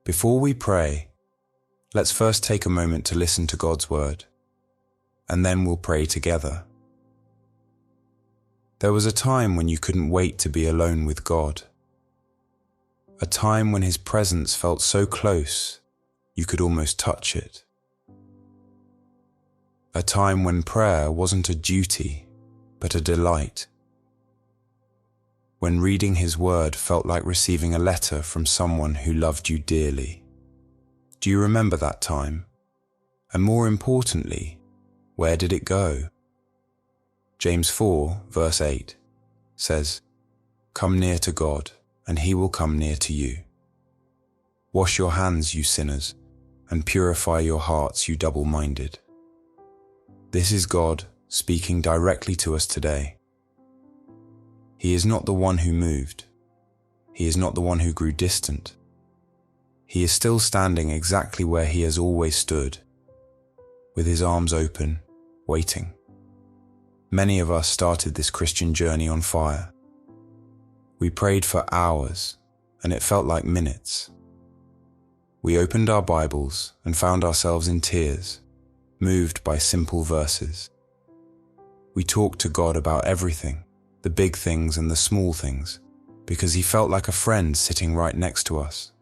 Before we pray, let's first take a moment to listen to God's word, and then we'll pray together. There was a time when you couldn't wait to be alone with God. A time when His presence felt so close you could almost touch it. A time when prayer wasn't a duty, but a delight. When reading His word felt like receiving a letter from someone who loved you dearly. Do you remember that time? And more importantly, where did it go? James 4, verse 8 says, "Come near to God, and He will come near to you. Wash your hands, you sinners, and purify your hearts, you double-minded." This is God speaking directly to us today. He is not the one who moved. He is not the one who grew distant. He is still standing exactly where He has always stood, with His arms open, waiting. Many of us started this Christian journey on fire. We prayed for hours, and it felt like minutes. We opened our Bibles and found ourselves in tears, moved by simple verses. We talked to God about everything, the big things and the small things, because He felt like a friend sitting right next to us.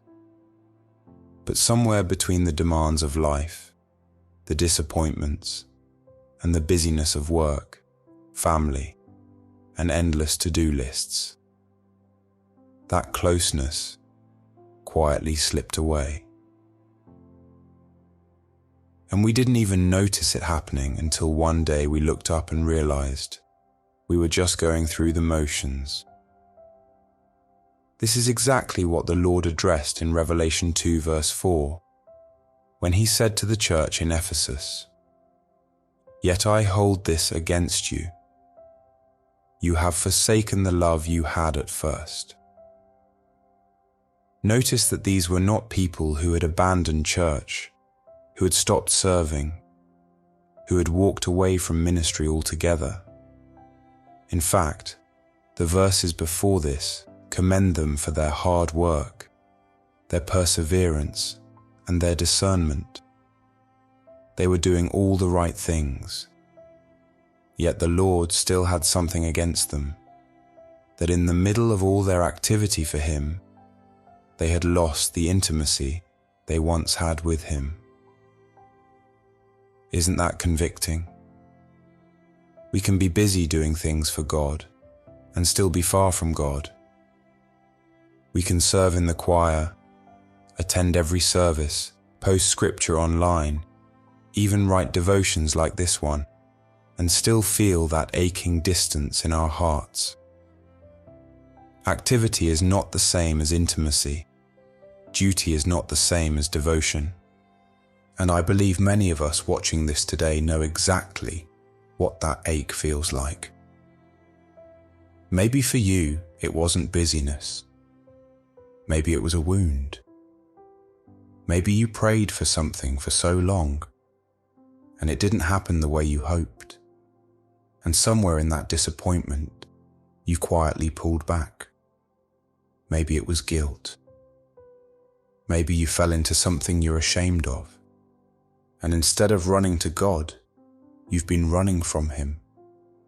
But somewhere between the demands of life, the disappointments, and the busyness of work, family, and endless to-do lists, that closeness quietly slipped away. And we didn't even notice it happening until one day we looked up and realized we were just going through the motions. This is exactly what the Lord addressed in Revelation 2 verse 4, when He said to the church in Ephesus, "Yet I hold this against you. You have forsaken the love you had at first." Notice that these were not people who had abandoned church, who had stopped serving, who had walked away from ministry altogether. In fact, the verses before this commend them for their hard work, their perseverance, and their discernment. They were doing all the right things. Yet the Lord still had something against them, that in the middle of all their activity for Him, they had lost the intimacy they once had with Him. Isn't that convicting? We can be busy doing things for God and still be far from God. We can serve in the choir, attend every service, post scripture online, even write devotions like this one, and still feel that aching distance in our hearts. Activity is not the same as intimacy. Duty is not the same as devotion. And I believe many of us watching this today know exactly what that ache feels like. Maybe for you, it wasn't busyness. Maybe it was a wound. Maybe you prayed for something for so long, and it didn't happen the way you hoped. And somewhere in that disappointment, you quietly pulled back. Maybe it was guilt. Maybe you fell into something you're ashamed of. And instead of running to God, you've been running from Him,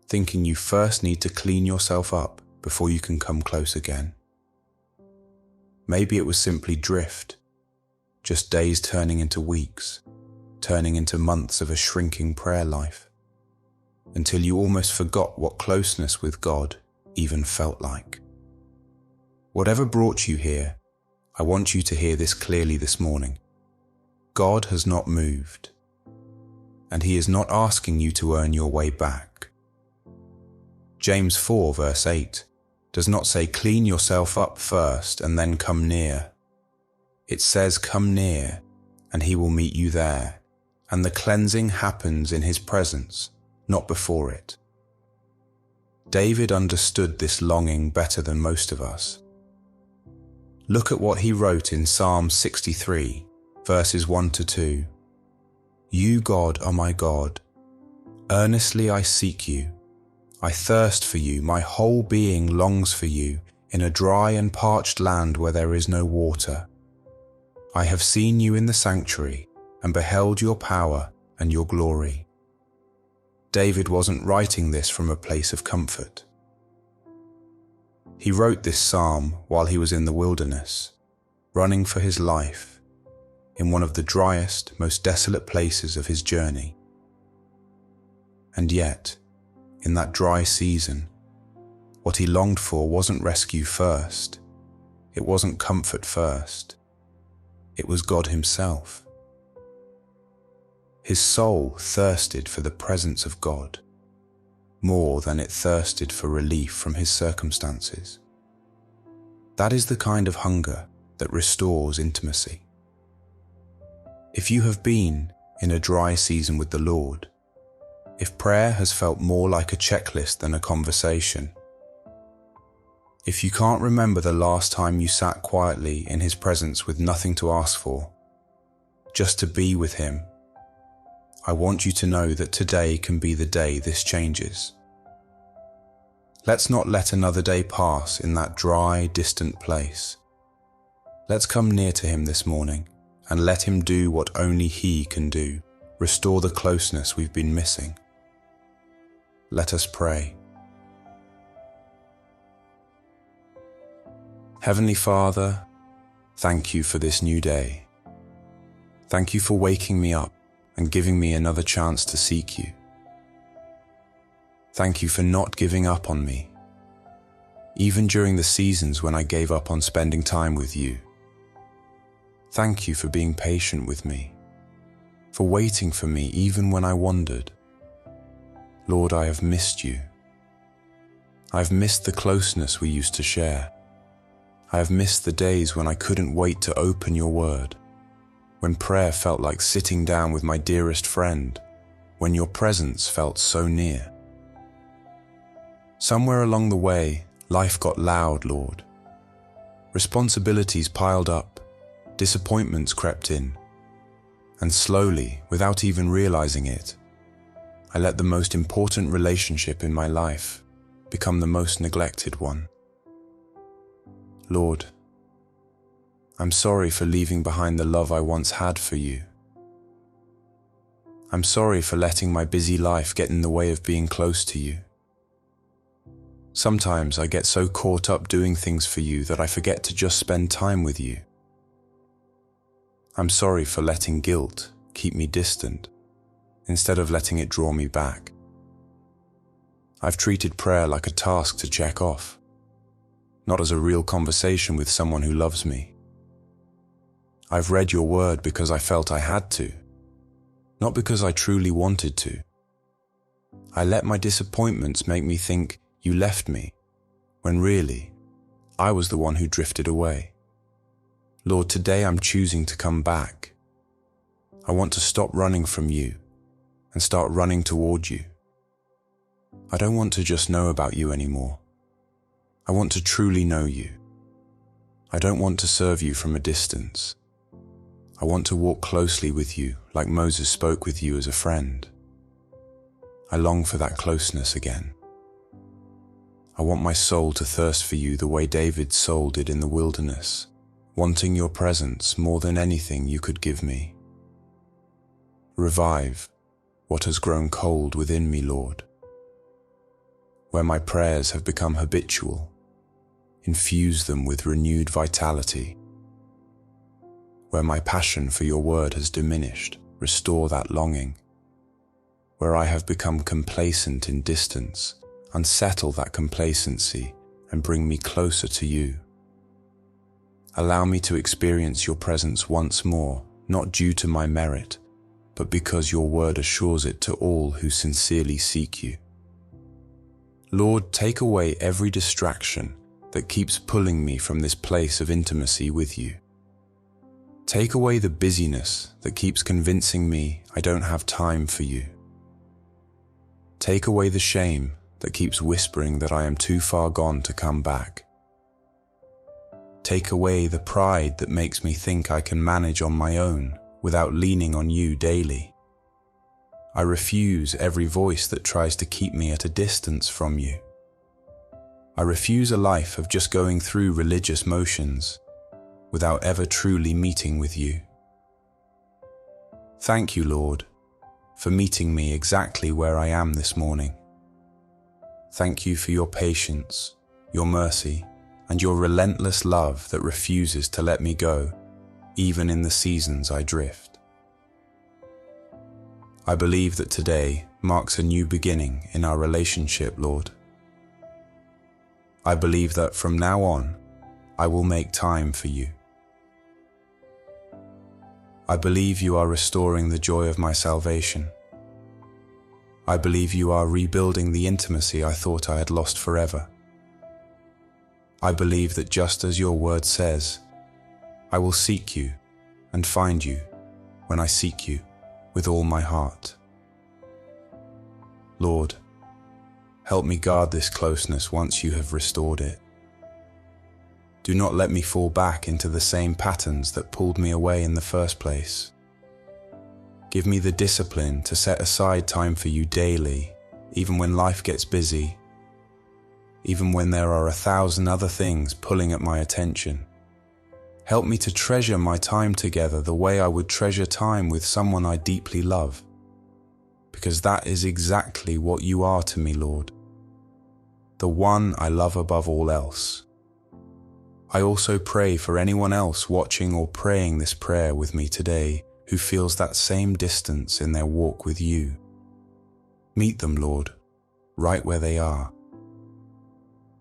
thinking you first need to clean yourself up before you can come close again. Maybe it was simply drift, just days turning into weeks, turning into months of a shrinking prayer life, until you almost forgot what closeness with God even felt like. Whatever brought you here, I want you to hear this clearly this morning. God has not moved, and He is not asking you to earn your way back. James 4 verse 8 does not say clean yourself up first and then come near. It says come near and He will meet you there, and the cleansing happens in His presence, not before it. David understood this longing better than most of us. Look at what he wrote in Psalm 63, verses 1 to 2. You, God, are my God. Earnestly I seek you. I thirst for you. My whole being longs for you in a dry and parched land where there is no water. I have seen you in the sanctuary and beheld your power and your glory. David wasn't writing this from a place of comfort. He wrote this psalm while he was in the wilderness, running for his life, in one of the driest, most desolate places of his journey. And yet, in that dry season, what he longed for wasn't rescue first. It wasn't comfort first. It was God himself. His soul thirsted for the presence of God, more than it thirsted for relief from his circumstances. That is the kind of hunger that restores intimacy. If you have been in a dry season with the Lord, if prayer has felt more like a checklist than a conversation, if you can't remember the last time you sat quietly in his presence with nothing to ask for, just to be with him, I want you to know that today can be the day this changes. Let's not let another day pass in that dry, distant place. Let's come near to him this morning and let him do what only he can do, restore the closeness we've been missing. Let us pray. Heavenly Father, thank you for this new day. Thank you for waking me up and giving me another chance to seek you. Thank you for not giving up on me, even during the seasons when I gave up on spending time with you. Thank you for being patient with me, for waiting for me even when I wandered. Lord, I have missed you. I've missed the closeness we used to share. I have missed the days when I couldn't wait to open your word, when prayer felt like sitting down with my dearest friend, when your presence felt so near. Somewhere along the way, life got loud, Lord. Responsibilities piled up, disappointments crept in, and slowly, without even realizing it, I let the most important relationship in my life become the most neglected one. Lord, I'm sorry for leaving behind the love I once had for you. I'm sorry for letting my busy life get in the way of being close to you. Sometimes I get so caught up doing things for you that I forget to just spend time with you. I'm sorry for letting guilt keep me distant, instead of letting it draw me back. I've treated prayer like a task to check off, not as a real conversation with someone who loves me. I've read your word because I felt I had to, not because I truly wanted to. I let my disappointments make me think you left me, when really, I was the one who drifted away. Lord, today I'm choosing to come back. I want to stop running from you and start running toward you. I don't want to just know about you anymore. I want to truly know you. I don't want to serve you from a distance. I want to walk closely with you like Moses spoke with you as a friend. I long for that closeness again. I want my soul to thirst for you the way David's soul did in the wilderness, wanting your presence more than anything you could give me. Revive what has grown cold within me, Lord. Where my prayers have become habitual, infuse them with renewed vitality. Where my passion for your word has diminished, restore that longing. Where I have become complacent in distance, unsettle that complacency and bring me closer to you. Allow me to experience your presence once more, not due to my merit, but because your word assures it to all who sincerely seek you. Lord, take away every distraction that keeps pulling me from this place of intimacy with you. Take away the busyness that keeps convincing me I don't have time for you. Take away the shame that keeps whispering that I am too far gone to come back. Take away the pride that makes me think I can manage on my own without leaning on you daily. I refuse every voice that tries to keep me at a distance from you. I refuse a life of just going through religious motions. without ever truly meeting with you. Thank you, Lord, for meeting me exactly where I am this morning. Thank you for your patience, your mercy, and your relentless love that refuses to let me go, even in the seasons I drift. I believe that today marks a new beginning in our relationship, Lord. I believe that from now on, I will make time for you. I believe you are restoring the joy of my salvation. I believe you are rebuilding the intimacy I thought I had lost forever. I believe that just as your word says, I will seek you and find you when I seek you with all my heart. Lord, help me guard this closeness once you have restored it. Do not let me fall back into the same patterns that pulled me away in the first place. Give me the discipline to set aside time for you daily, even when life gets busy, even when there are 1,000 other things pulling at my attention. Help me to treasure my time together the way I would treasure time with someone I deeply love, because that is exactly what you are to me, Lord, the one I love above all else. I also pray for anyone else watching or praying this prayer with me today who feels that same distance in their walk with you. Meet them, Lord, right where they are.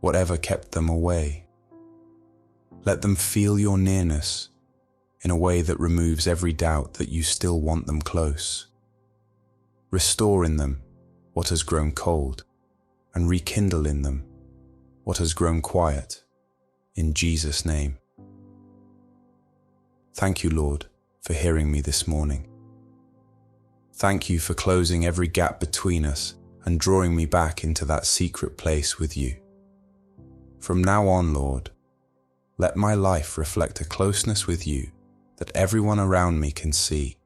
Whatever kept them away. Let them feel your nearness in a way that removes every doubt that you still want them close. Restore in them what has grown cold, and rekindle in them what has grown quiet. In Jesus' name. Thank you, Lord, for hearing me this morning. Thank you for closing every gap between us and drawing me back into that secret place with you. From now on, Lord, let my life reflect a closeness with you that everyone around me can see.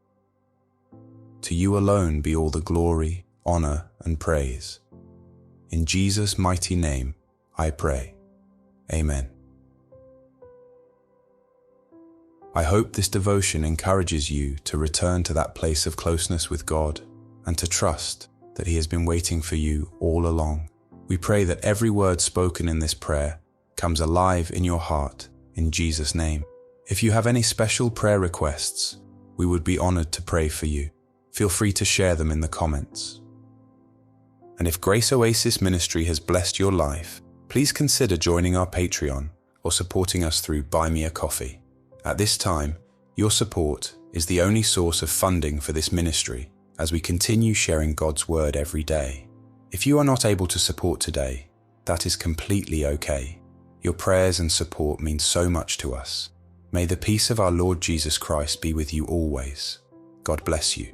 To you alone be all the glory, honor, and praise. In Jesus' mighty name, I pray. Amen. I hope this devotion encourages you to return to that place of closeness with God and to trust that He has been waiting for you all along. We pray that every word spoken in this prayer comes alive in your heart in Jesus' name. If you have any special prayer requests, we would be honored to pray for you. Feel free to share them in the comments. And if Grace Oasis Ministry has blessed your life, please consider joining our Patreon or supporting us through Buy Me a Coffee. At this time, your support is the only source of funding for this ministry as we continue sharing God's Word every day. If you are not able to support today, that is completely okay. Your prayers and support mean so much to us. May the peace of our Lord Jesus Christ be with you always. God bless you.